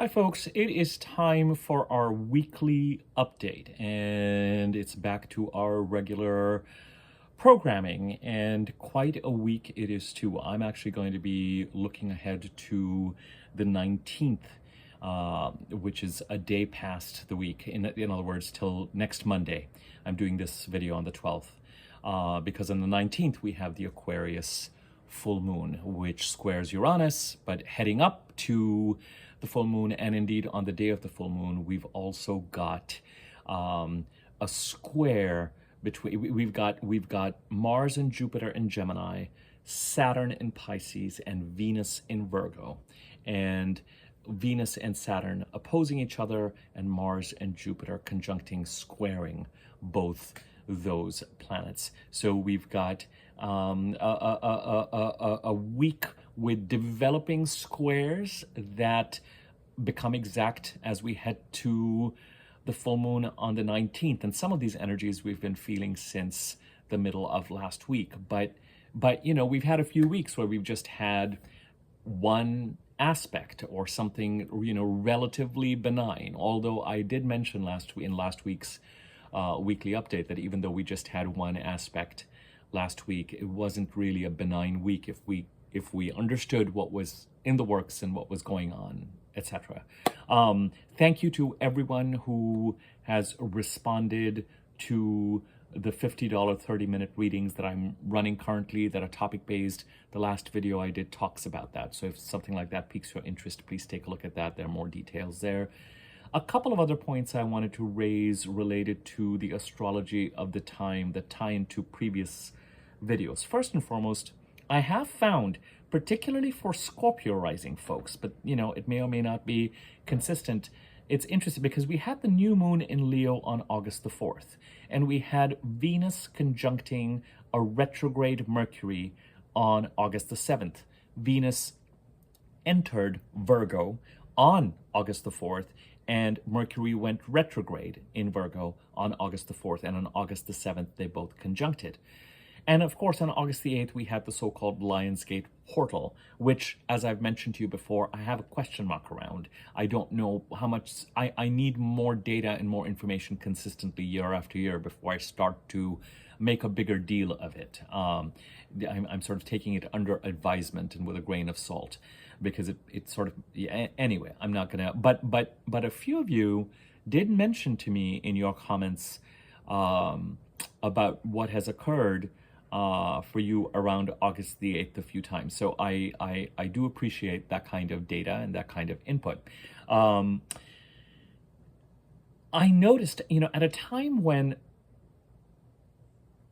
Hi, folks. It is time for our weekly update, and it's back to our regular programming, and quite a week it is too. I'm actually going to be looking ahead to the 19th, which is a day past the week. In other words, till next Monday. I'm doing this video on the 12th, because on the 19th we have the Aquarius full moon, which squares Uranus, but heading up to the full moon, and indeed on the day of the full moon, we've also got a square between. We've got Mars and Jupiter in Gemini, Saturn in Pisces, and Venus in Virgo, and Venus and Saturn opposing each other, and Mars and Jupiter conjuncting, squaring both those planets. So we've got a week with developing squares that become exact as we head to the full moon on the 19th. And some of these energies we've been feeling since the middle of last week. But you know, we've had a few weeks where we've just had one aspect or something, you know, relatively benign. Although I did mention in last week's weekly update that even though we just had one aspect last week, it wasn't really a benign week if we understood what was in the works and what was going on, etc. Thank you to everyone who has responded to the $50 30-minute readings that I'm running currently that are topic-based. The last video I did talks about that. So if something like that piques your interest, please take a look at that. There are more details there. A couple of other points I wanted to raise related to the astrology of the time that tie into previous videos. First and foremost, I have found, particularly for Scorpio rising folks, but you know, it may or may not be consistent. It's interesting because we had the new moon in Leo on August the 4th, and we had Venus conjuncting a retrograde Mercury on August the 7th. Venus entered Virgo on August the 4th, and Mercury went retrograde in Virgo on August the 4th, and on August the 7th, they both conjuncted. And of course, on August the 8th, we had the so-called Lionsgate portal, which, as I've mentioned to you before, I have a question mark around. I don't know how much. I need more data and more information consistently year after year before I start to make a bigger deal of it. I'm sort of taking it under advisement and with a grain of salt, because it sort of, yeah, anyway, I'm not gonna, but a few of you did mention to me in your comments about what has occurred for you around August the 8th a few times. So I do appreciate that kind of data and that kind of input. I noticed, you know, at a time when,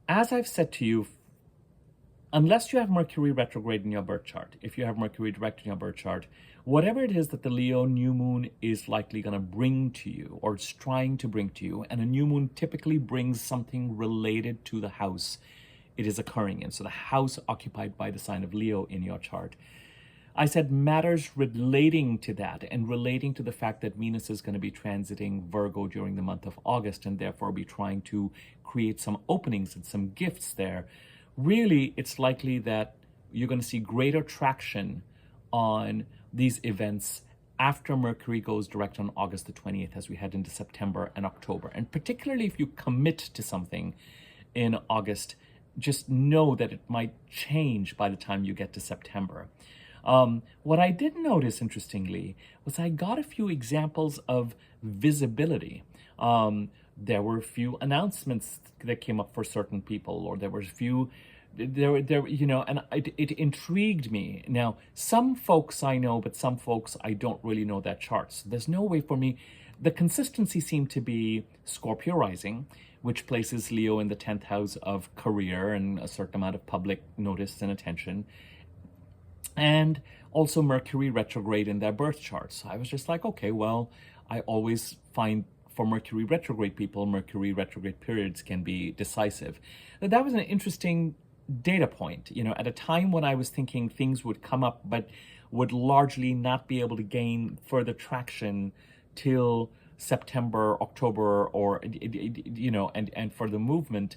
as I've said to you, unless you have Mercury retrograde in your birth chart, if you have Mercury direct in your birth chart, whatever it is that the Leo new moon is likely going to bring to you, or it's trying to bring to you, and a new moon typically brings something related to the house it is occurring in. So the house occupied by the sign of Leo in your chart. I said matters relating to that and relating to the fact that Venus is going to be transiting Virgo during the month of August and therefore be trying to create some openings and some gifts there. Really, it's likely that you're going to see greater traction on these events after Mercury goes direct on August the 20th as we head into September and October. And particularly if you commit to something in August, just know that it might change by the time you get to September. What I did notice, interestingly, was I got a few examples of visibility. There were a few announcements that came up for certain people, or there were a few, you know, and it intrigued me. Now, some folks I know, but some folks I don't really know that chart. So there's no way for me. The consistency seemed to be Scorpio rising, which places Leo in the 10th house of career and a certain amount of public notice and attention, and also Mercury retrograde in their birth chart. So I was just like, okay, well, I always find for Mercury retrograde people, Mercury retrograde periods can be decisive. That was an interesting data point, you know, at a time when I was thinking things would come up, but would largely not be able to gain further traction till September, October, or, you know, and for the movement,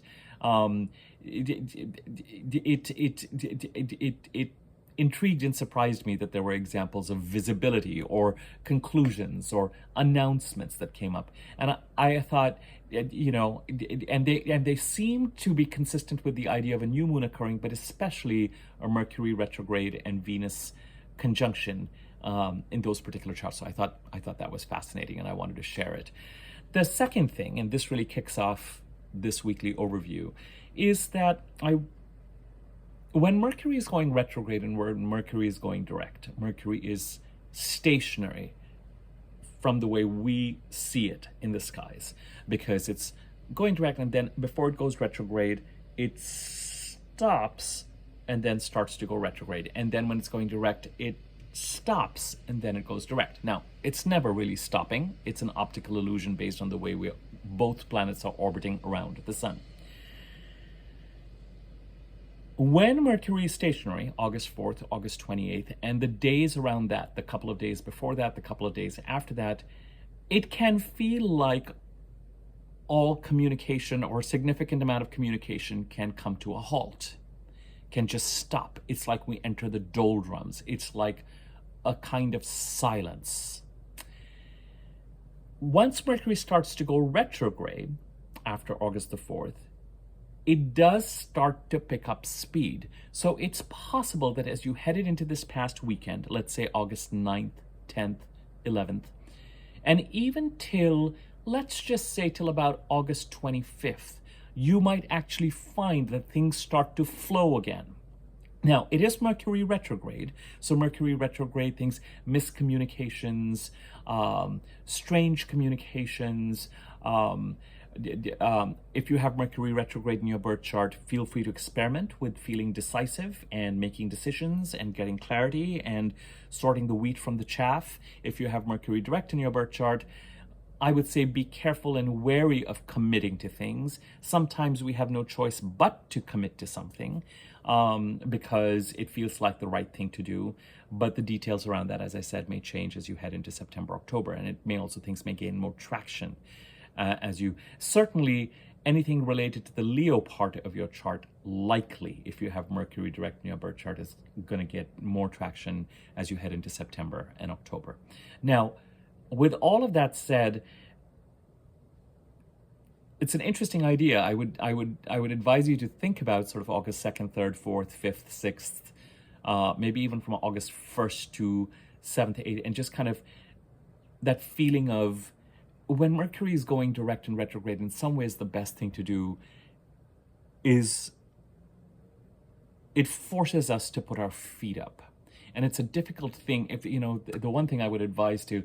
it intrigued and surprised me that there were examples of visibility or conclusions or announcements that came up. And I thought, and they seem to be consistent with the idea of a new moon occurring, but especially a Mercury retrograde and Venus conjunction in those particular charts. So I thought that was fascinating, and I wanted to share it. The second thing, and this really kicks off this weekly overview, is that when Mercury is going retrograde and when Mercury is going direct, Mercury is stationary from the way we see it in the skies, because it's going direct, and then before it goes retrograde, it stops and then starts to go retrograde. And then when it's going direct, it stops and then it goes direct. Now, it's never really stopping. It's an optical illusion based on the way both planets are orbiting around the sun. When Mercury is stationary, August 4th, August 28th, and the days around that, the couple of days before that, the couple of days after that, it can feel like all communication or a significant amount of communication can come to a halt, can just stop. It's like we enter the doldrums. It's like a kind of silence. Once Mercury starts to go retrograde after August the 4th, it does start to pick up speed. So it's possible that as you headed into this past weekend, let's say August 9th, 10th, 11th, and even till, let's just say till about August 25th, you might actually find that things start to flow again. Now, it is Mercury retrograde, so Mercury retrograde things, miscommunications, strange communications. If you have Mercury retrograde in your birth chart, feel free to experiment with feeling decisive and making decisions and getting clarity and sorting the wheat from the chaff. If you have Mercury direct in your birth chart, I would say be careful and wary of committing to things. Sometimes we have no choice but to commit to something because it feels like the right thing to do. But the details around that, as I said, may change as you head into September, October, and things may gain more traction as you, certainly anything related to the Leo part of your chart, likely, if you have Mercury direct in your birth chart, is going to get more traction as you head into September and October. Now, with all of that said, it's an interesting idea. I would advise you to think about sort of August 2nd, 3rd, 4th, 5th, 6th, maybe even from August 1st to 7th, 8th, and just kind of that feeling of when Mercury is going direct and retrograde. In some ways, the best thing to do is it forces us to put our feet up, and it's a difficult thing. If the one thing I would advise to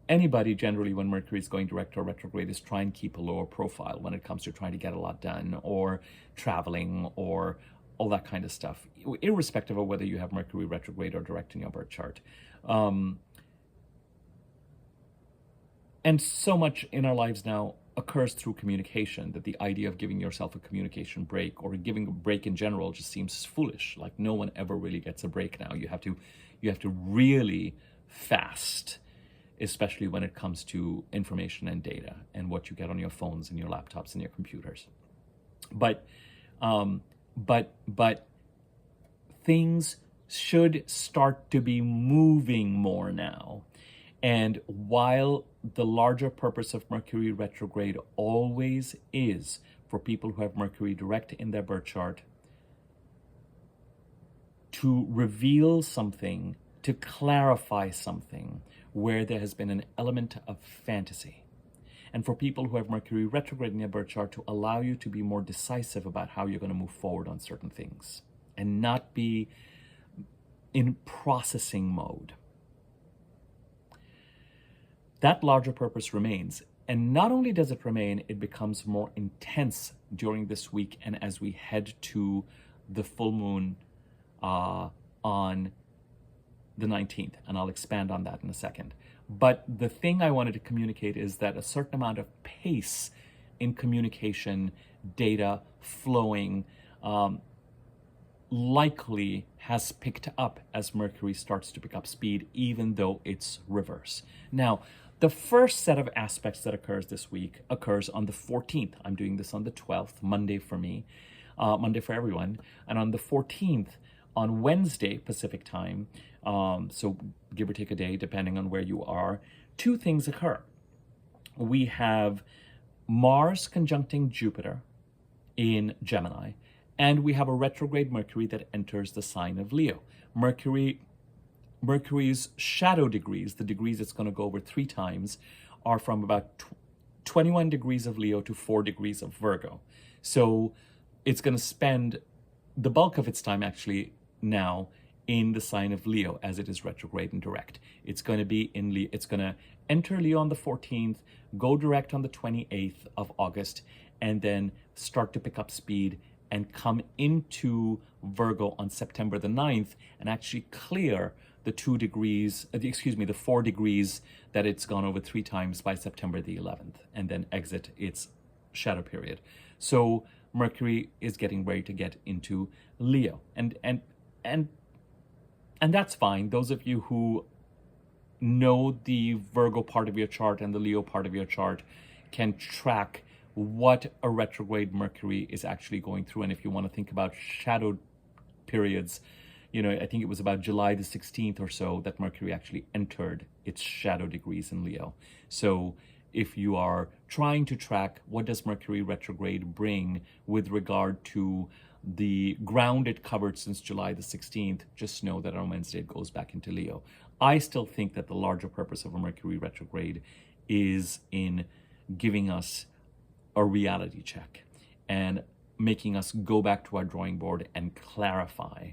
anybody generally when Mercury is going direct or retrograde is try and keep a lower profile when it comes to trying to get a lot done or traveling or all that kind of stuff, irrespective of whether you have Mercury retrograde or direct in your birth chart. And so much in our lives now occurs through communication that the idea of giving yourself a communication break or giving a break in general just seems foolish. Like no one ever really gets a break now. You have to really fast, especially when it comes to information and data and what you get on your phones and your laptops and your computers. But things should start to be moving more now. And while the larger purpose of Mercury retrograde always is for people who have Mercury direct in their birth chart to reveal something, to clarify something where there has been an element of fantasy. And for people who have Mercury retrograde in their birth chart to allow you to be more decisive about how you're going to move forward on certain things and not be in processing mode. That larger purpose remains. And not only does it remain, it becomes more intense during this week and as we head to the full moon on the 19th. And I'll expand on that in a second. But the thing I wanted to communicate is that a certain amount of pace in communication, data flowing, likely has picked up as Mercury starts to pick up speed, even though it's reverse. Now, the first set of aspects that occurs this week occurs on the 14th. I'm doing this on the 12th, Monday for me, Monday for everyone. And on the 14th, On Wednesday, Pacific time, so give or take a day, depending on where you are, two things occur. We have Mars conjuncting Jupiter in Gemini, and we have a retrograde Mercury that enters the sign of Leo. Mercury's shadow degrees, the degrees it's going to go over 3 times, are from about 21 degrees of Leo to 4 degrees of Virgo. So it's going to spend the bulk of its time actually now in the sign of Leo as it is retrograde and direct. It's going to be in Leo. It's going to enter Leo on the 14th, go direct on the 28th of August, and then start to pick up speed and come into Virgo on September the 9th and actually clear the 4 degrees that it's gone over 3 times by September the 11th, and then exit its shadow period. So Mercury is getting ready to get into Leo, and that's fine. Those of you who know the Virgo part of your chart and the Leo part of your chart can track what a retrograde Mercury is actually going through. And if you want to think about shadow periods, you know, I think it was about July the 16th or so that Mercury actually entered its shadow degrees in Leo. So if you are trying to track what does Mercury retrograde bring with regard to the ground it covered since July the 16th, just know that on Wednesday it goes back into Leo. I still think that the larger purpose of a Mercury retrograde is in giving us a reality check and making us go back to our drawing board and clarify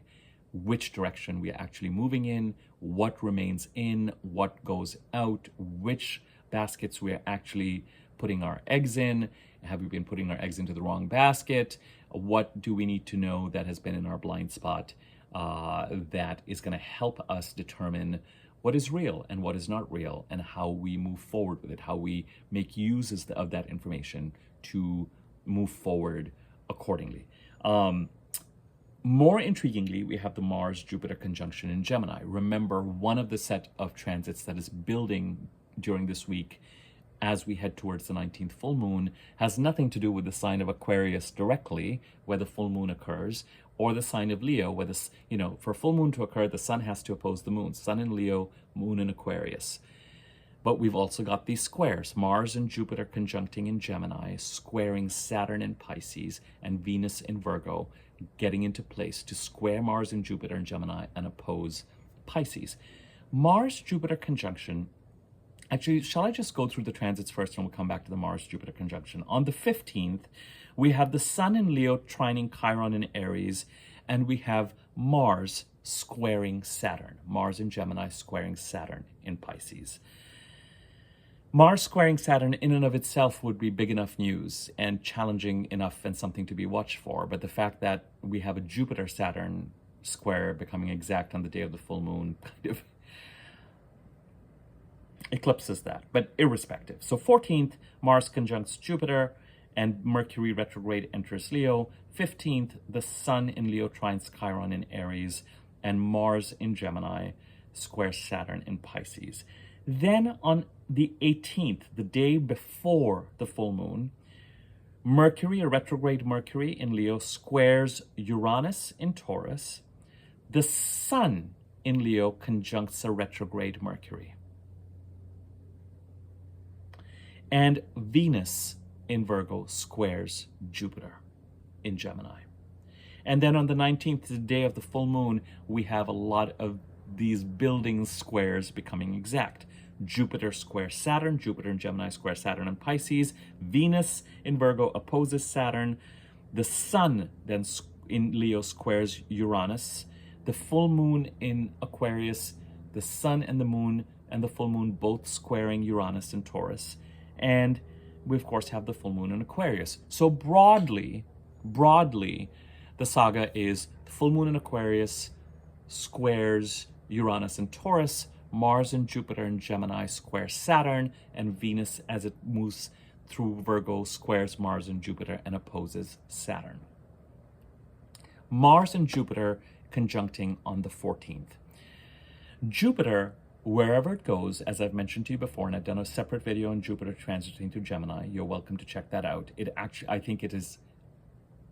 which direction we are actually moving in, what remains in, what goes out, which baskets we are actually putting our eggs in. Have we been putting our eggs into the wrong basket? What do we need to know that has been in our blind spot that is going to help us determine what is real and what is not real, and how we move forward with it, how we make uses of that information to move forward accordingly. More intriguingly, we have the Mars-Jupiter conjunction in Gemini. Remember, one of the set of transits that is building during this week as we head towards the 19th full moon has nothing to do with the sign of Aquarius directly, where the full moon occurs, or the sign of Leo, where this, you know, for a full moon to occur, the sun has to oppose the moon. Sun in Leo, moon in Aquarius. But we've also got these squares, Mars and Jupiter conjuncting in Gemini, squaring Saturn in Pisces and Venus in Virgo, getting into place to square Mars and Jupiter in Gemini and oppose Pisces. Mars-Jupiter conjunction, actually, shall I just go through the transits first and we'll come back to the Mars-Jupiter conjunction. On the 15th, we have the Sun in Leo trining Chiron in Aries, and we have Mars squaring Saturn. Mars in Gemini squaring Saturn in Pisces. Mars squaring Saturn in and of itself would be big enough news and challenging enough and something to be watched for. But the fact that we have a Jupiter-Saturn square becoming exact on the day of the full moon kind of eclipses that, but irrespective. So 14th, Mars conjuncts Jupiter and Mercury retrograde enters Leo. 15th, the Sun in Leo trines Chiron in Aries, and Mars in Gemini squares Saturn in Pisces. Then on the 18th, the day before the full moon, Mercury, a retrograde Mercury in Leo, squares Uranus in Taurus. The Sun in Leo conjuncts a retrograde Mercury. And Venus in Virgo squares Jupiter in Gemini. And then on the 19th, the day of the full moon, we have a lot of these building squares becoming exact. Jupiter squares Saturn, Jupiter in Gemini squares Saturn and Pisces. Venus in Virgo opposes Saturn. The Sun then in Leo squares Uranus. The full moon in Aquarius, the Sun and the moon and the full moon both squaring Uranus in Taurus. And we, of course, have the full moon in Aquarius. So broadly, the saga is the full moon in Aquarius squares Uranus and Taurus, Mars and Jupiter and Gemini square Saturn, and Venus, as it moves through Virgo, squares Mars and Jupiter and opposes Saturn. Mars and Jupiter conjuncting on the 14th. Jupiter, wherever it goes, as I've mentioned to you before, and I've done a separate video on Jupiter transiting through Gemini, you're welcome to check that out.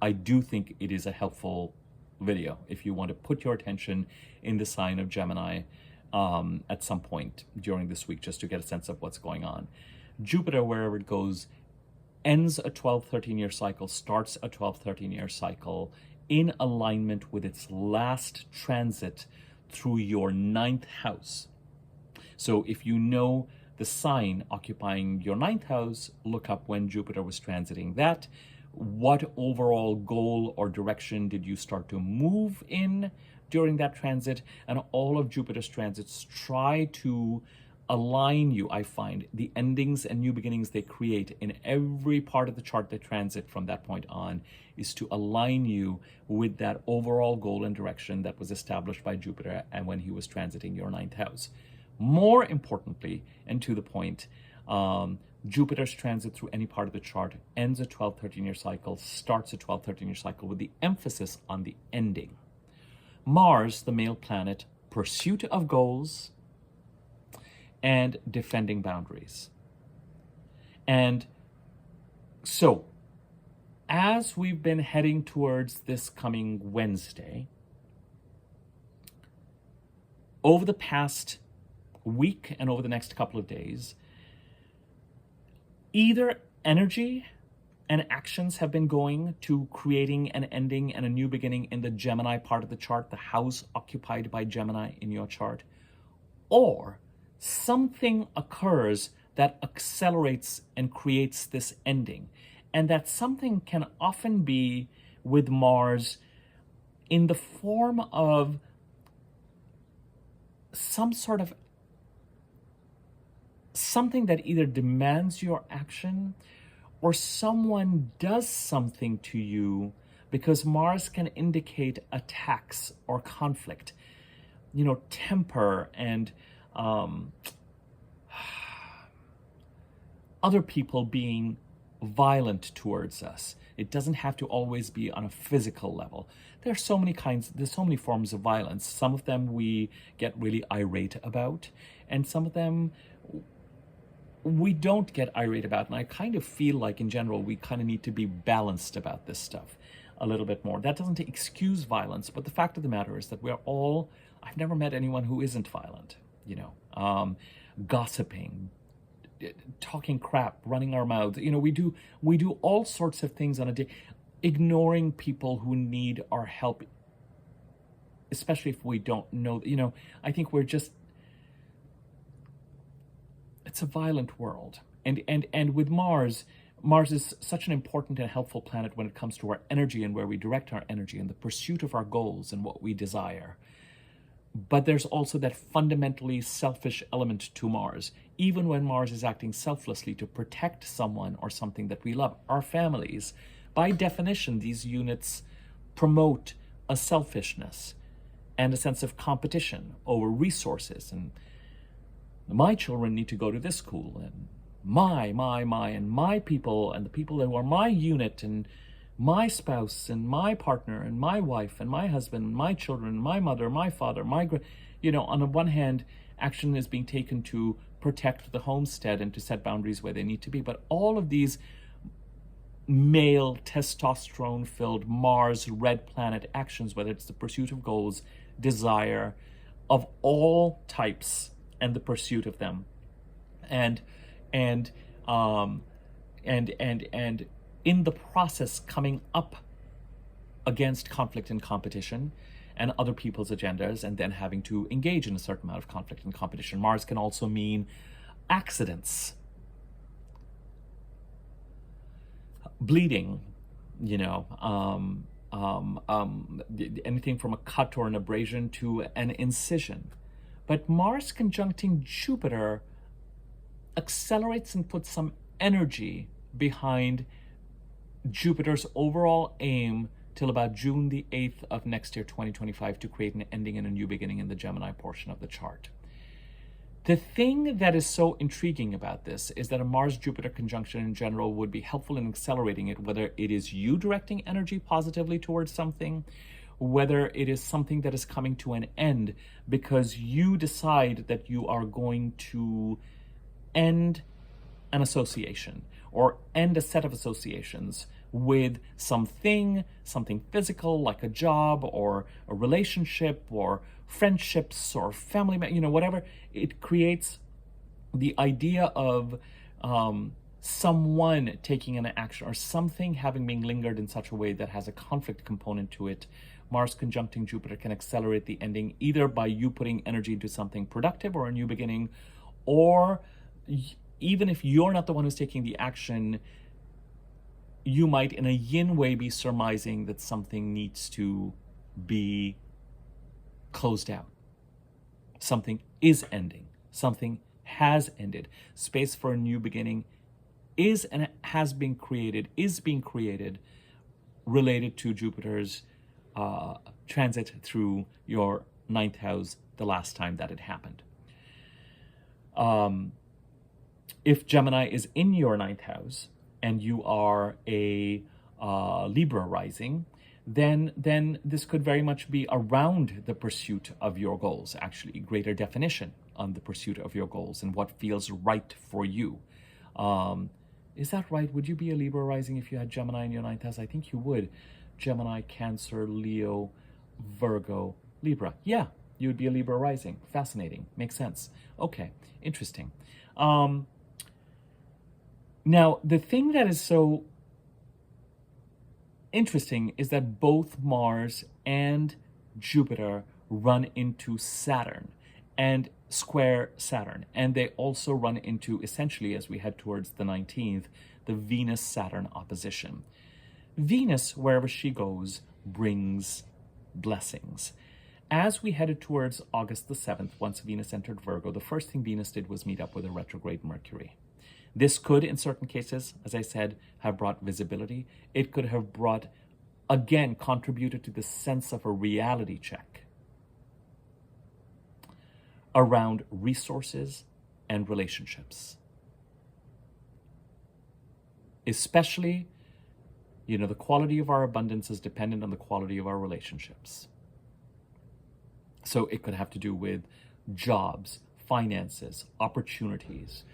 I do think it is a helpful video if you want to put your attention in the sign of Gemini at some point during this week, just to get a sense of what's going on. Jupiter, wherever it goes, ends a 12-13-year cycle, starts a 12-13-year cycle in alignment with its last transit through your 9th house. So if you know the sign occupying your 9th house, look up when Jupiter was transiting that. What overall goal or direction did you start to move in during that transit? And all of Jupiter's transits try to align you. I find the endings and new beginnings they create in every part of the chart they transit from that point on is to align you with that overall goal and direction that was established by Jupiter and when he was transiting your 9th house. More importantly, and to the point, Jupiter's transit through any part of the chart ends a 12-13-year cycle, starts a 12-13-year cycle with the emphasis on the ending. Mars, the male planet, pursuit of goals and defending boundaries. And so, as we've been heading towards this coming Wednesday, over the past week and over the next couple of days, either energy and actions have been going to creating an ending and a new beginning in the Gemini part of the chart, the house occupied by Gemini in your chart, or something occurs that accelerates and creates this ending. And that something can often be with Mars in the form of some sort of something that either demands your action or someone does something to you, because Mars can indicate attacks or conflict, temper and other people being violent towards us. It doesn't have to always be on a physical level. There's so many forms of violence. Some of them we get really irate about, and some of them we don't get irate about. And I kind of feel like in general, we kind of need to be balanced about this stuff a little bit more. That doesn't excuse violence, but the fact of the matter is that I've never met anyone who isn't violent, gossiping, talking crap, running our mouths. We do all sorts of things on a day, ignoring people who need our help, especially if we don't know. I think it's a violent world. And with Mars is such an important and helpful planet when it comes to our energy and where we direct our energy and the pursuit of our goals and what we desire. But there's also that fundamentally selfish element to Mars, even when Mars is acting selflessly to protect someone or something that we love, our families. By definition, these units promote a selfishness and a sense of competition over resources. And my children need to go to this school, and and my people, and the people who are my unit, and my spouse, and my partner, and my wife, and my husband, and my children, my mother, my father, on the one hand, action is being taken to protect the homestead and to set boundaries where they need to be. But all of these male, testosterone-filled Mars, red planet actions, whether it's the pursuit of goals, desire of all types, and the pursuit of them, and in the process coming up against conflict and competition and other people's agendas, and then having to engage in a certain amount of conflict and competition. Mars can also mean accidents, bleeding, anything from a cut or an abrasion to an incision. But Mars conjuncting Jupiter accelerates and puts some energy behind Jupiter's overall aim till about June the 8th of next year, 2025, to create an ending and a new beginning in the Gemini portion of the chart. The thing that is so intriguing about this is that a Mars-Jupiter conjunction in general would be helpful in accelerating it, whether it is you directing energy positively towards something, whether it is something that is coming to an end because you decide that you are going to end an association or end a set of associations with something physical, like a job or a relationship or friendships or family, whatever. It creates the idea of someone taking an action or something having been lingered in such a way that has a conflict component to it. Mars conjuncting Jupiter can accelerate the ending either by you putting energy into something productive or a new beginning, or even if you're not the one who's taking the action, you might in a yin way be surmising that something needs to be closed out. Something is ending. Something has ended. Space for a new beginning is and has been created, is being created, related to Jupiter's transit through your 9th house the last time that it happened. If Gemini is in your 9th house and you are a Libra rising, then this could very much be around the pursuit of your goals, actually, greater definition on the pursuit of your goals and what feels right for you. Is that right? Would you be a Libra rising if you had Gemini in your 9th house? I think you would. Gemini, Cancer, Leo, Virgo, Libra. Yeah, you would be a Libra rising. Fascinating. Makes sense. Okay, interesting. Now, the thing that is so interesting is that both Mars and Jupiter run into Saturn and square Saturn. And they also run into, essentially, as we head towards the 19th, the Venus-Saturn opposition. Venus, wherever she goes, brings blessings. As we headed towards August the 7th, once Venus entered Virgo, the first thing Venus did was meet up with a retrograde Mercury. This could, in certain cases, as I said, have brought visibility. It could have brought, again, contributed to the sense of a reality check around resources and relationships. Especially, the quality of our abundance is dependent on the quality of our relationships. So it could have to do with jobs, finances, opportunities,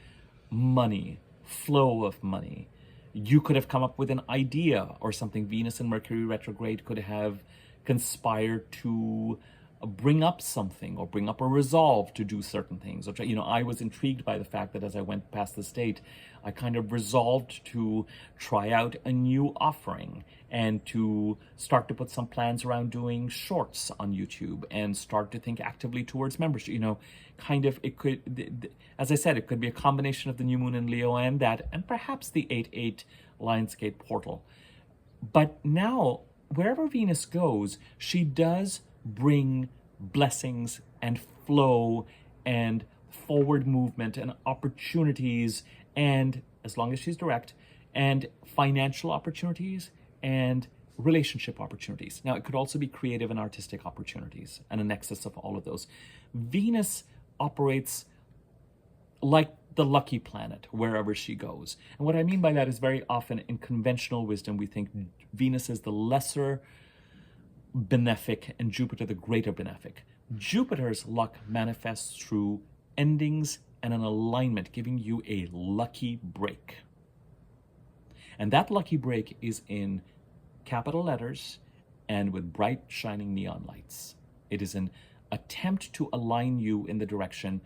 money, flow of money. You could have come up with an idea or something. Venus and Mercury retrograde could have conspired to bring up something or bring up a resolve to do certain things. I was intrigued by the fact that as I went past the state, I kind of resolved to try out a new offering and to start to put some plans around doing shorts on YouTube and start to think actively towards membership. It could, as I said, it could be a combination of the new moon in Leo and that, and perhaps the 8-8 Lionsgate portal. But now, wherever Venus goes, she does bring blessings and flow and forward movement and opportunities, and as long as she's direct, and financial opportunities and relationship opportunities. Now, it could also be creative and artistic opportunities and a nexus of all of those. Venus operates like the lucky planet wherever she goes. And what I mean by that is very often in conventional wisdom, we think Venus is the lesser benefic and Jupiter the greater benefic. Jupiter's luck manifests through endings and an alignment, giving you a lucky break. And that lucky break is in capital letters and with bright shining neon lights. It is an attempt to align you in the direction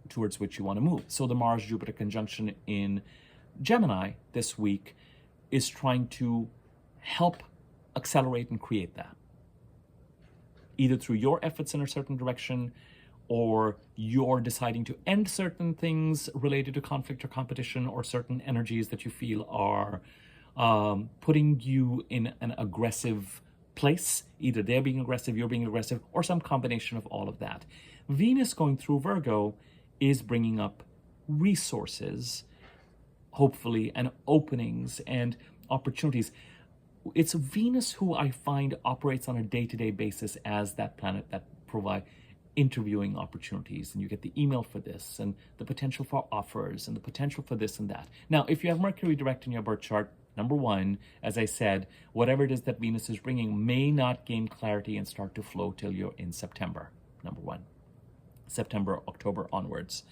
towards which you want to move. So the Mars-Jupiter conjunction in Gemini this week is trying to help accelerate and create that, either through your efforts in a certain direction or you're deciding to end certain things related to conflict or competition or certain energies that you feel are putting you in an aggressive place. Either they're being aggressive, you're being aggressive, or some combination of all of that. Venus going through Virgo is bringing up resources, hopefully, and openings and opportunities. It's Venus who I find operates on a day-to-day basis as that planet that provides interviewing opportunities, and you get the email for this and the potential for offers and the potential for this and that. Now, if you have Mercury direct in your birth chart, number one, as I said, whatever it is that Venus is bringing may not gain clarity and start to flow till you're in September, number one. September, October onwards.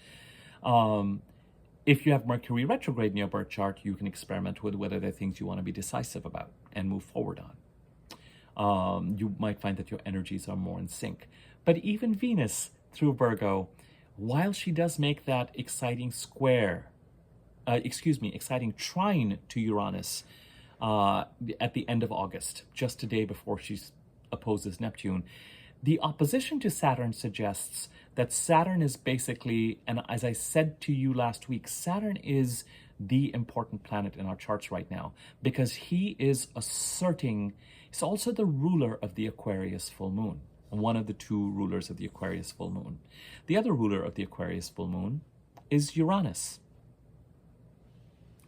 If you have Mercury retrograde in your birth chart, you can experiment with whether there are things you want to be decisive about and move forward on. You might find that your energies are more in sync. But even Venus through Virgo, while she does make that exciting exciting trine to Uranus at the end of August, just a day before she opposes Neptune, the opposition to Saturn suggests that Saturn is basically, and as I said to you last week, Saturn is the important planet in our charts right now because he is asserting, he's also the ruler of the Aquarius full moon, one of the two rulers of the Aquarius full moon. The other ruler of the Aquarius full moon is Uranus,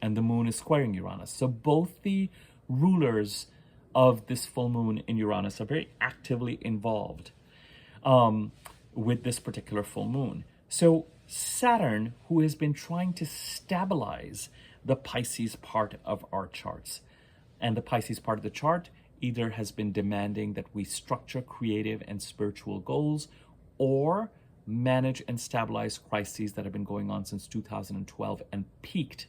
and the moon is squaring Uranus. So both the rulers of this full moon in Uranus are very actively involved with this particular full moon. So Saturn, who has been trying to stabilize the Pisces part of our charts, and the Pisces part of the chart either has been demanding that we structure creative and spiritual goals or manage and stabilize crises that have been going on since 2012 and peaked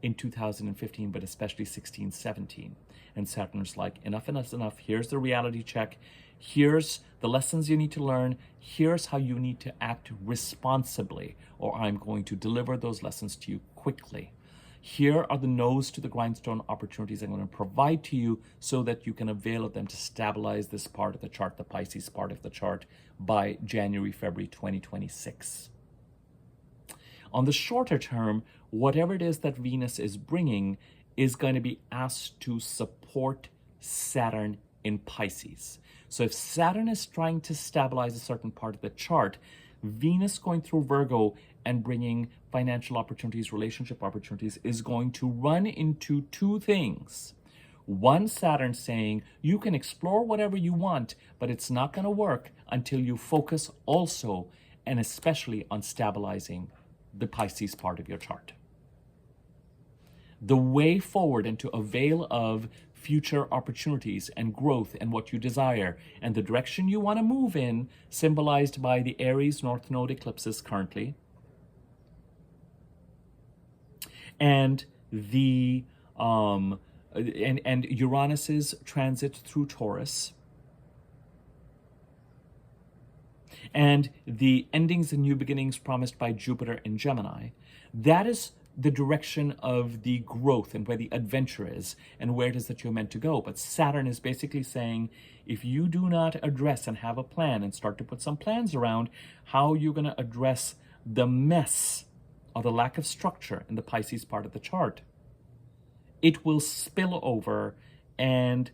in 2015, but especially 16, 17. And Saturn's like, enough is enough. Here's the reality check. Here's the lessons you need to learn. Here's how you need to act responsibly, or I'm going to deliver those lessons to you quickly. Here are the nose to the grindstone opportunities I'm going to provide to you so that you can avail of them to stabilize this part of the chart, the Pisces part of the chart, by January, February 2026. On the shorter term, whatever it is that Venus is bringing is going to be asked to support Saturn in Pisces. So if Saturn is trying to stabilize a certain part of the chart, Venus going through Virgo and bringing financial opportunities, relationship opportunities, is going to run into two things. One, Saturn saying, you can explore whatever you want, but it's not going to work until you focus also and especially on stabilizing the Pisces part of your chart. The way forward and to avail of future opportunities and growth and what you desire and the direction you want to move in, symbolized by the Aries North Node eclipses currently, and the and Uranus's transit through Taurus, and the endings and new beginnings promised by Jupiter in Gemini. That is the direction of the growth and where the adventure is and where it is that you're meant to go. But Saturn is basically saying, if you do not address and have a plan and start to put some plans around how you're going to address the mess or the lack of structure in the Pisces part of the chart, it will spill over and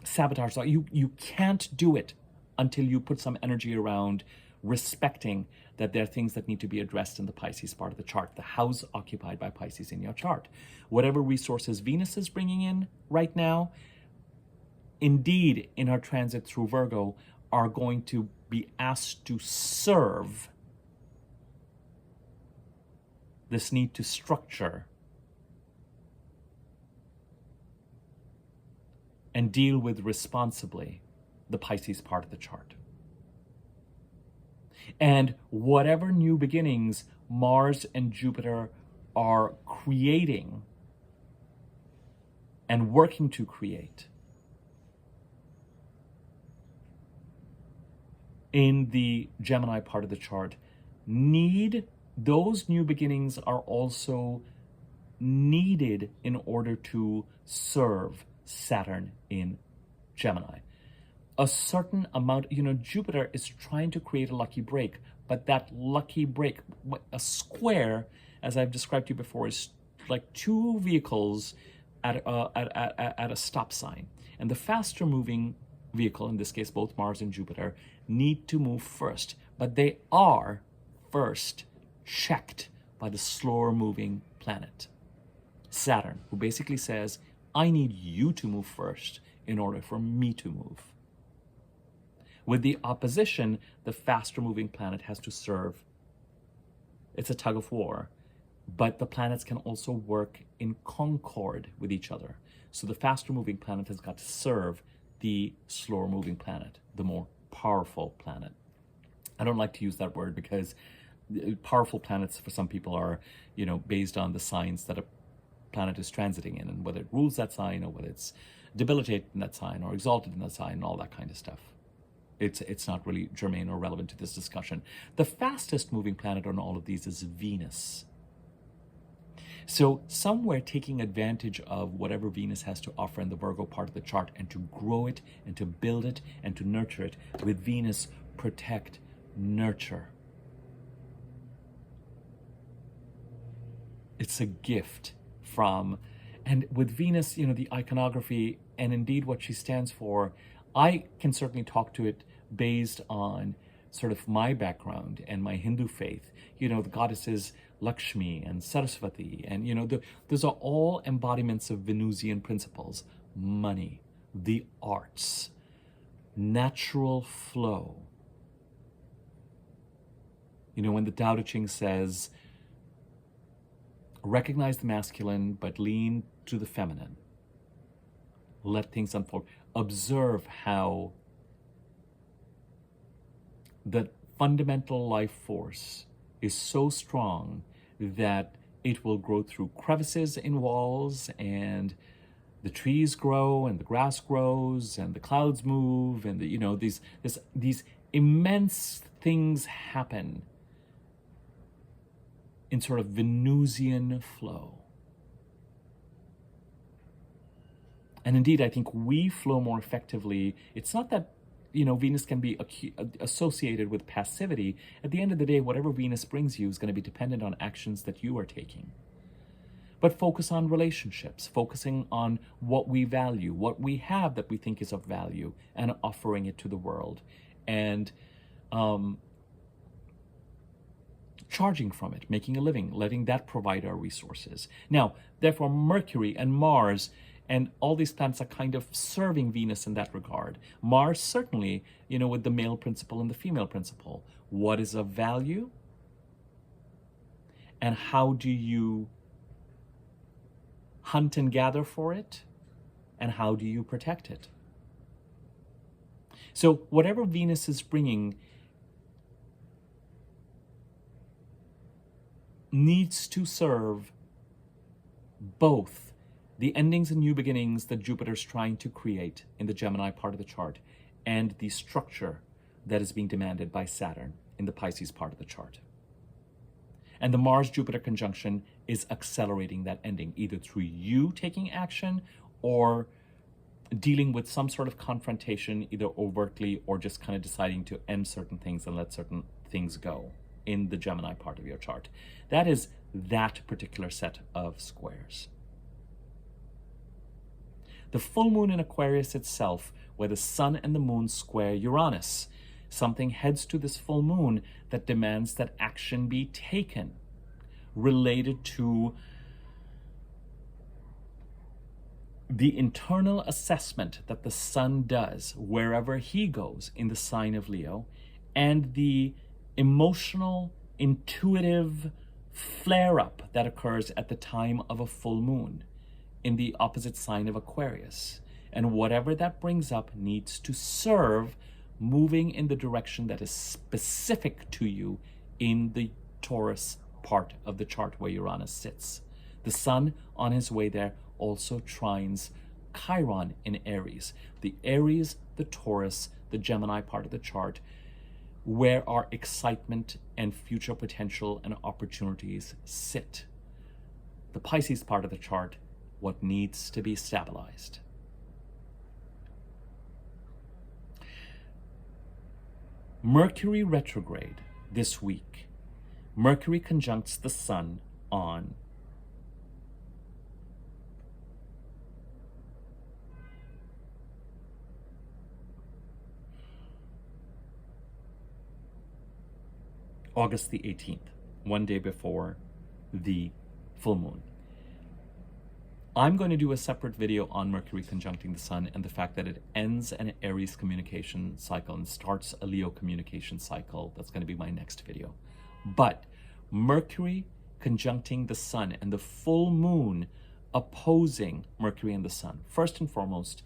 sabotage. You can't do it until you put some energy around respecting that there are things that need to be addressed in the Pisces part of the chart, the house occupied by Pisces in your chart. Whatever resources Venus is bringing in right now, indeed, in our transit through Virgo, are going to be asked to serve this need to structure and deal with responsibly the Pisces part of the chart. And whatever new beginnings Mars and Jupiter are creating and working to create in the Gemini part of the chart, those new beginnings are also needed in order to serve Saturn in Gemini. A certain amount, Jupiter is trying to create a lucky break, but that lucky break, a square, as I've described to you before, is like two vehicles at a stop sign. And the faster moving vehicle, in this case both Mars and Jupiter, need to move first, but they are first checked by the slower moving planet, Saturn, who basically says, I need you to move first in order for me to move. With the opposition, the faster moving planet has to serve. It's a tug of war, but the planets can also work in concord with each other. So the faster moving planet has got to serve the slower moving planet, the more powerful planet. I don't like to use that word because powerful planets for some people are, based on the signs that a planet is transiting in, and whether it rules that sign, or whether it's debilitated in that sign or exalted in that sign, and all that kind of stuff. It's not really germane or relevant to this discussion. The fastest moving planet on all of these is Venus. So somewhere taking advantage of whatever Venus has to offer in the Virgo part of the chart, and to grow it and to build it and to nurture it. With Venus, protect, nurture. It's a gift from, and with Venus, the iconography and indeed what she stands for, I can certainly talk to it based on sort of my background and my Hindu faith. The goddesses Lakshmi and Saraswati, and those are all embodiments of Venusian principles: money, the arts, natural flow. When the Tao Te Ching says, recognize the masculine, but lean to the feminine. Let things unfold. Observe how the fundamental life force is so strong that it will grow through crevices in walls, and the trees grow, and the grass grows, and the clouds move, and these immense things happen in sort of Venusian flow. And indeed, I think we flow more effectively. It's not that, Venus can be associated with passivity. At the end of the day, whatever Venus brings you is going to be dependent on actions that you are taking. But focus on relationships, focusing on what we value, what we have that we think is of value, and offering it to the world. And charging from it, making a living, letting that provide our resources. Now, therefore, Mercury and Mars and all these planets are kind of serving Venus in that regard. Mars, certainly, with the male principle and the female principle. What is of value? And how do you hunt and gather for it? And how do you protect it? So whatever Venus is bringing needs to serve both the endings and new beginnings that Jupiter's trying to create in the Gemini part of the chart, and the structure that is being demanded by Saturn in the Pisces part of the chart. And the Mars-Jupiter conjunction is accelerating that ending, either through you taking action or dealing with some sort of confrontation, either overtly or just kind of deciding to end certain things and let certain things go in the Gemini part of your chart. That is that particular set of squares. The full moon in Aquarius itself, where the sun and the moon square Uranus, something heads to this full moon that demands that action be taken, related to the internal assessment that the sun does wherever he goes in the sign of Leo, and the emotional, intuitive flare-up that occurs at the time of a full moon in the opposite sign of Aquarius. And whatever that brings up needs to serve moving in the direction that is specific to you in the Taurus part of the chart where Uranus sits. The sun on his way there also trines Chiron in Aries. The Aries, the Taurus, the Gemini part of the chart, where our excitement and future potential and opportunities sit. The Pisces part of the chart, what needs to be stabilized. Mercury retrograde this week. Mercury conjuncts the sun on August the 18th, one day before the full moon. I'm going to do a separate video on Mercury conjuncting the sun and the fact that it ends an Aries communication cycle and starts a Leo communication cycle. That's going to be my next video. But Mercury conjuncting the sun and the full moon opposing Mercury and the sun. First and foremost,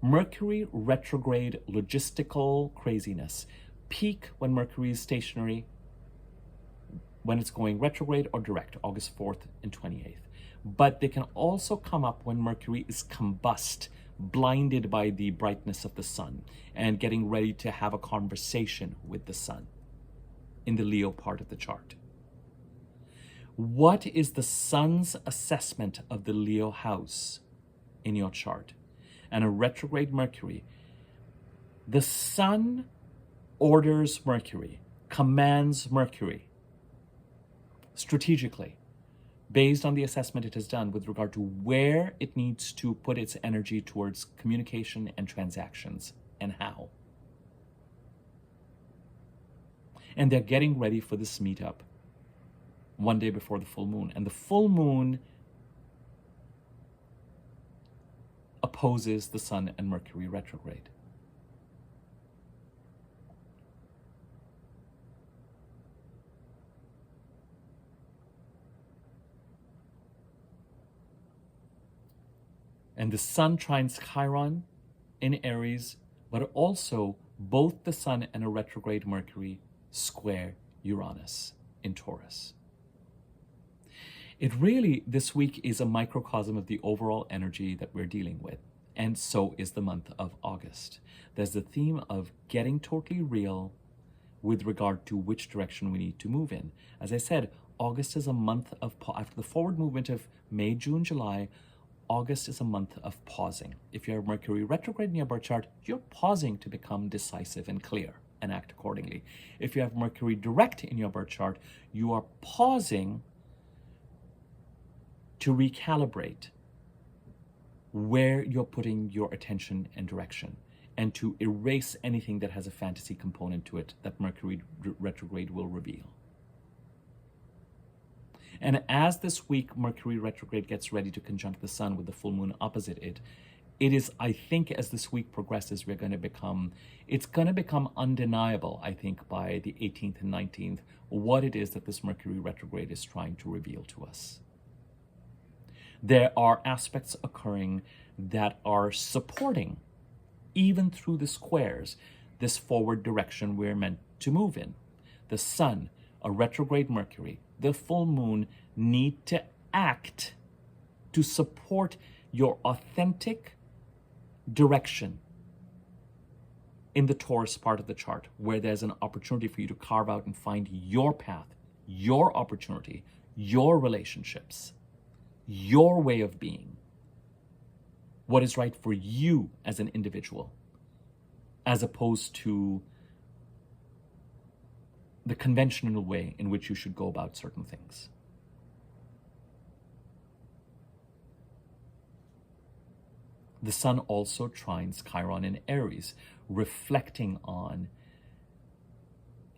Mercury retrograde logistical craziness. Peak when Mercury is stationary, when it's going retrograde or direct, August 4th and 28th. But they can also come up when Mercury is combust, blinded by the brightness of the sun, and getting ready to have a conversation with the sun in the Leo part of the chart. What is the sun's assessment of the Leo house in your chart? And a retrograde Mercury, the sun orders Mercury, commands Mercury strategically, based on the assessment it has done with regard to where it needs to put its energy towards communication and transactions and how. And they're getting ready for this meetup one day before the full moon. And the full moon opposes the Sun and Mercury retrograde. And the Sun trines Chiron in Aries, but also both the Sun and a retrograde Mercury square Uranus in Taurus. It really, this week, is a microcosm of the overall energy that we're dealing with. And so is the month of August. There's the theme of getting totally real with regard to which direction we need to move in. As I said, August is a month of, after the forward movement of May, June, July, August is a month of pausing. If you have Mercury retrograde in your birth chart, you're pausing to become decisive and clear and act accordingly. If you have Mercury direct in your birth chart, you are pausing to recalibrate where you're putting your attention and direction, and to erase anything that has a fantasy component to it that Mercury retrograde will reveal. And as this week Mercury retrograde gets ready to conjunct the Sun with the full moon opposite it, it is, I think, as this week progresses, it's going to become undeniable, I think, by the 18th and 19th, what it is that this Mercury retrograde is trying to reveal to us. There are aspects occurring that are supporting, even through the squares, this forward direction we're meant to move in. The Sun, a retrograde Mercury, the full moon need to act to support your authentic direction in the Taurus part of the chart, where there's an opportunity for you to carve out and find your path, your opportunity, your relationships, your way of being, what is right for you as an individual, as opposed to the conventional way in which you should go about certain things. The Sun also trines Chiron in Aries, reflecting on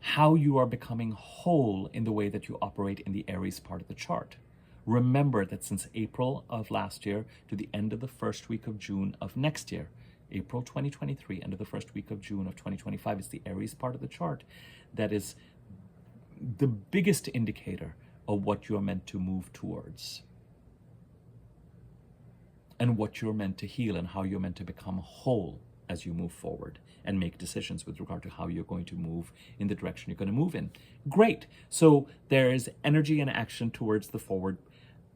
how you are becoming whole in the way that you operate in the Aries part of the chart. Remember that since April of last year to the end of the first week of June of next year, April 2023, end of the first week of June of 2025, is the Aries part of the chart that is the biggest indicator of what you're meant to move towards, and what you're meant to heal, and how you're meant to become whole as you move forward and make decisions with regard to how you're going to move in the direction you're going to move in. Great. So there is energy and action towards the forward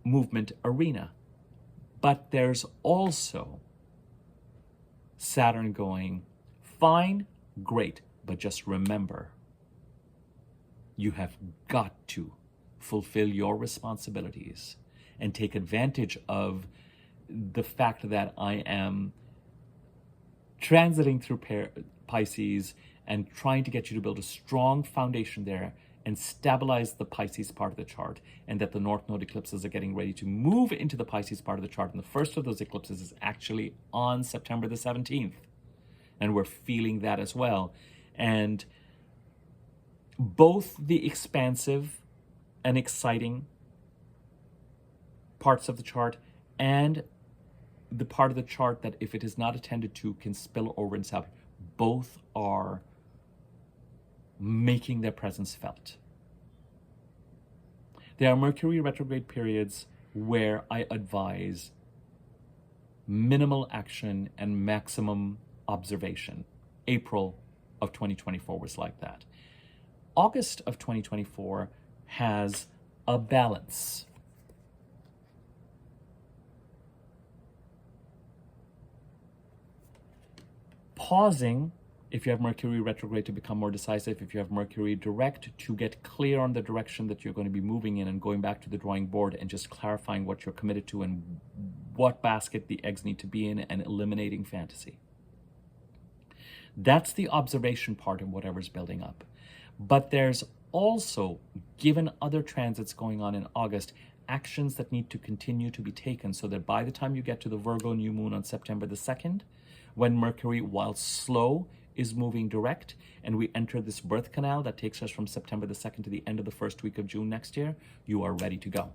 movement arena. But there's also Saturn going, fine, great, but just remember, you have got to fulfill your responsibilities and take advantage of the fact that I am transiting through Pisces and trying to get you to build a strong foundation there and stabilize the Pisces part of the chart, and that the North Node eclipses are getting ready to move into the Pisces part of the chart. And the first of those eclipses is actually on September the 17th. And we're feeling that as well. And both the expansive and exciting parts of the chart and the part of the chart that, if it is not attended to, can spill over in Saturn, both are making their presence felt. There are Mercury retrograde periods where I advise minimal action and maximum observation. April of 2024 was like that. August of 2024 has a balance. Pausing, if you have Mercury retrograde, to become more decisive, if you have Mercury direct, to get clear on the direction that you're going to be moving in, and going back to the drawing board and just clarifying what you're committed to and what basket the eggs need to be in, and eliminating fantasy. That's the observation part of whatever's building up. But there's also, given other transits going on in August, actions that need to continue to be taken, so that by the time you get to the Virgo new moon on September the 2nd, when Mercury, while slow, is moving direct, and we enter this birth canal that takes us from September the 2nd to the end of the first week of June next year, you are ready to go.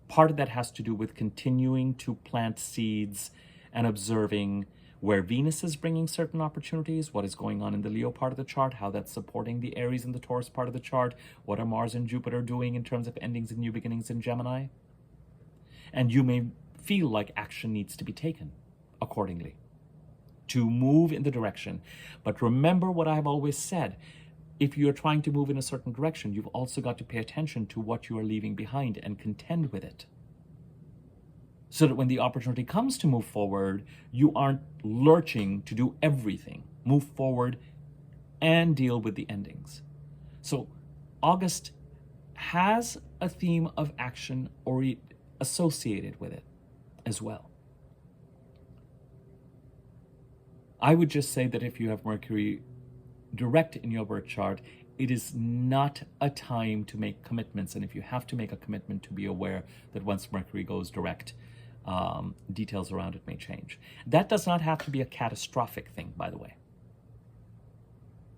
Part of that has to do with continuing to plant seeds and observing where Venus is bringing certain opportunities, what is going on in the Leo part of the chart, how that's supporting the Aries and the Taurus part of the chart, what are Mars and Jupiter doing in terms of endings and new beginnings in Gemini. And you may feel like action needs to be taken accordingly to move in the direction. But remember what I've always said, if you're trying to move in a certain direction, you've also got to pay attention to what you are leaving behind and contend with it, so that when the opportunity comes to move forward, you aren't lurching to do everything. Move forward and deal with the endings. So August has a theme of action associated with it as well. I would just say that if you have Mercury direct in your birth chart, it is not a time to make commitments. And if you have to make a commitment, to be aware that once Mercury goes direct, details around it may change. That does not have to be a catastrophic thing, by the way.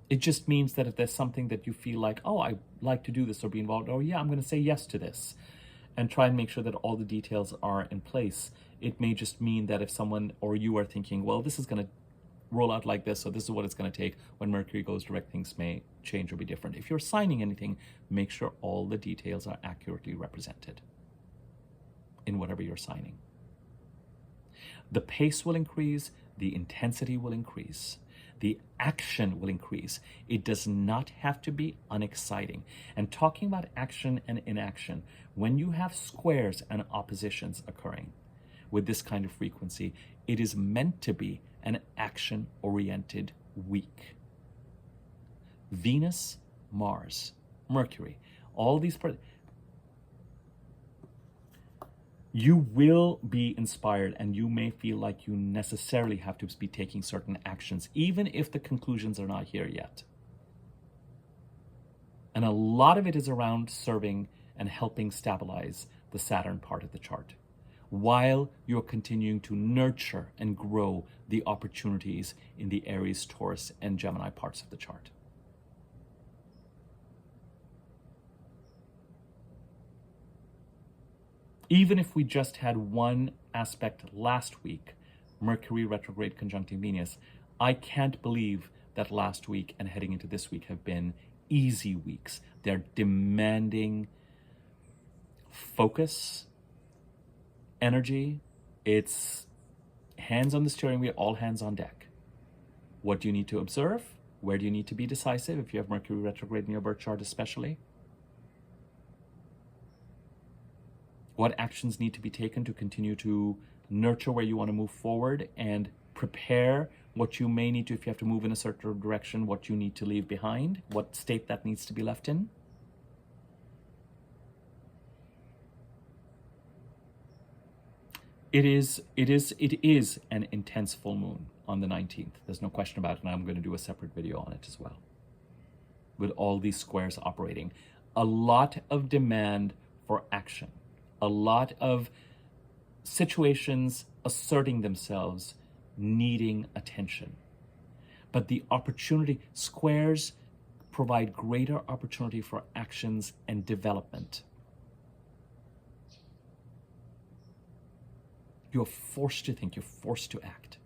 It just means that if there's something that you feel like, oh, I like to do this or be involved, or yeah, I'm going to say yes to this, and try and make sure that all the details are in place. It may just mean that if someone or you are thinking, well, this is going to roll out like this, so this is what it's going to take, when Mercury goes direct, things may change or be different. If you're signing anything, make sure all the details are accurately represented in whatever you're signing. The pace will increase, the intensity will increase, the action will increase. It does not have to be unexciting. And talking about action and inaction, when you have squares and oppositions occurring with this kind of frequency, it is meant to be an action-oriented week. Venus, Mars, Mercury, all these you will be inspired, and you may feel like you necessarily have to be taking certain actions, even if the conclusions are not here yet. And a lot of it is around serving and helping stabilize the Saturn part of the chart, while you're continuing to nurture and grow the opportunities in the Aries, Taurus, and Gemini parts of the chart. Even if we just had one aspect last week, Mercury retrograde conjuncting Venus, I can't believe that last week and heading into this week have been easy weeks. They're demanding focus, energy. It's hands on the steering wheel, all hands on deck. What do you need to observe? Where do you need to be decisive if you have Mercury retrograde in your birth chart especially? What actions need to be taken to continue to nurture where you want to move forward and prepare what you may need to, if you have to move in a certain direction, what you need to leave behind, what state that needs to be left in? It is an intense full moon on the 19th. There's no question about it, and I'm going to do a separate video on it as well, with all these squares operating. A lot of demand for action. A lot of situations asserting themselves, needing attention. But the opportunity, squares provide greater opportunity for actions and development. You're forced to think, you're forced to act.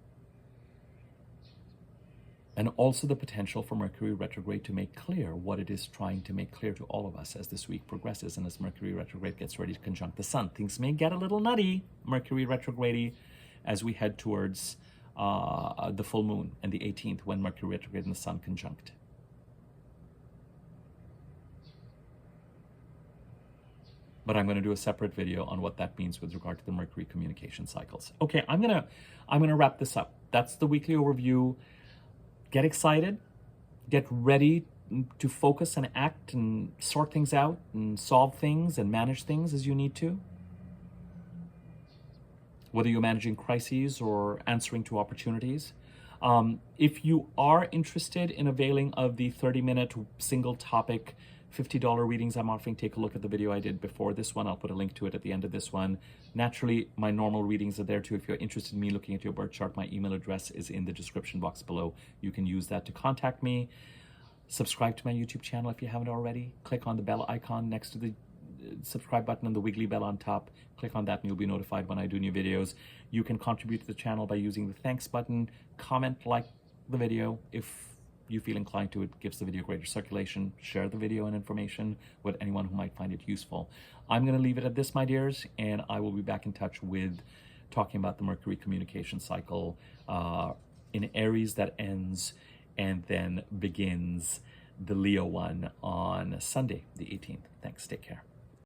And also the potential for Mercury retrograde to make clear what it is trying to make clear to all of us as this week progresses and as Mercury retrograde gets ready to conjunct the sun. Things may get a little nutty, Mercury retrograde, as we head towards the full moon and the 18th, when Mercury retrograde and the sun conjunct. but I'm going to do a separate video on what that means with regard to the Mercury communication cycles. Okay, I'm gonna wrap this up. That's the weekly overview. Get excited, get ready to focus and act and sort things out and solve things and manage things as you need to. Whether you're managing crises or answering to opportunities. If you are interested in availing of the 30-minute single topic $50 readings I'm offering, take a look at the video I did before this one. I'll put a link to it at the end of this one. Naturally, my normal readings are there too. If you're interested in me looking at your birth chart, my email address is in the description box below. You can use that to contact me. Subscribe to my YouTube channel if you haven't already. Click on the bell icon next to the subscribe button and the wiggly bell on top. Click on that and you'll be notified when I do new videos. You can contribute to the channel by using the thanks button. Comment, like the video if you feel inclined to. It gives the video greater circulation. Share the video and information with anyone who might find it useful. I'm going to leave it at this, my dears, and I will be back in touch with talking about the Mercury communication cycle in Aries that ends and then begins the Leo one on Sunday, the 18th. Thanks. Take care.